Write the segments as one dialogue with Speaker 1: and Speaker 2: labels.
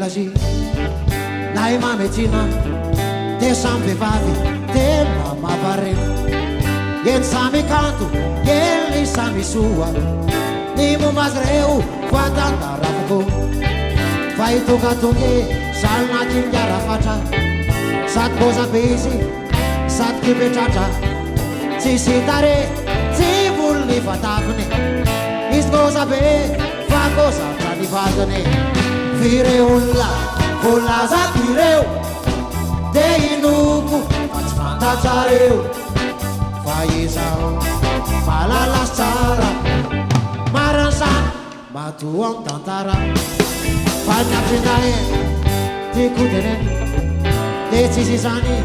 Speaker 1: mialazy nahy mametsina de samy vehivavy tena mavarena eny samy kanto eny samy soa ny momba azy reo voatantarafoko fa itongatonge zaly naty miarafatra sady bozabe izy sady kipetratra tsy sitare tsy volony vataviny izy gozabe fa gozatra ny vatiny fireolona volazako ireo de inoko fa tsy fantatrareo fa izao malalasy tsara maransana matoa amin'ny tantara fa niafinay tiako teneny de tsisy izany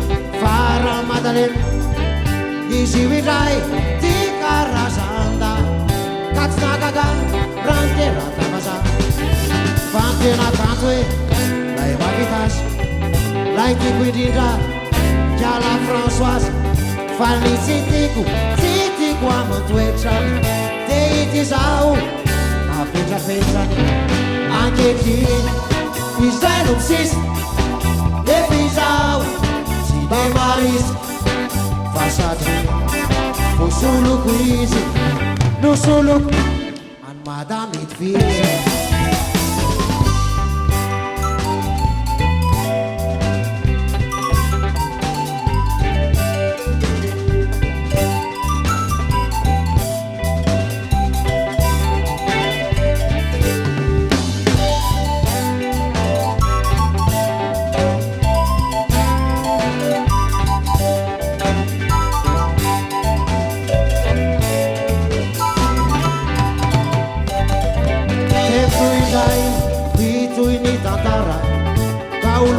Speaker 1: fara madalena izy io indray ty karazanda ka tsy nagaga raha niteraka maza fa ny tena kanto hoe lay mavitazy lay tiako indrindra kiala Françoise fa ny tsy tiako amantoetrany de ity zao apetrapetrany ankehitriny izay no misisy efa izao tsy de marisy fa sady vosoloko izy no soloko any madame ityvizy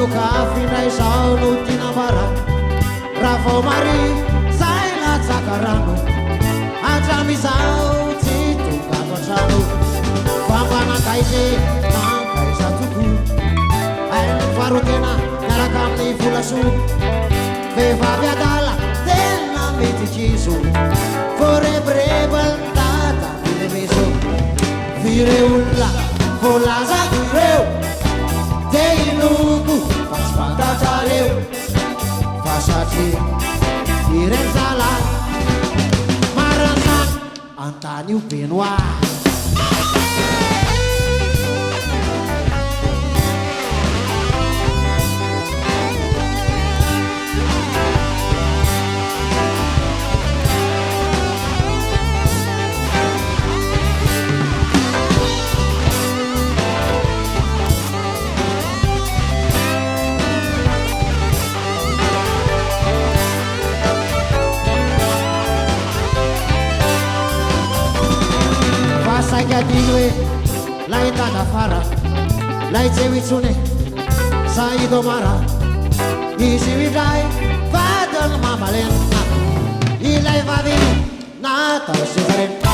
Speaker 1: kafinay zao no tinambara raha vao mary zay latsaka rano hatramizao tsy tongato antrano fampanakaize mankaiza toko ainy farotena miaraka amin'ny volaso vehivavy adala tena mety kizo vorebirebany tata milemeso vireolona volazako ireo de inoko fa tsy fantatrareo fa satria ireny zala maransana antany io benoir saikadiny hoe lahitana fara lahitseo itsone sahido mara izy indray vadany mamalena ilay vavy natao sezareny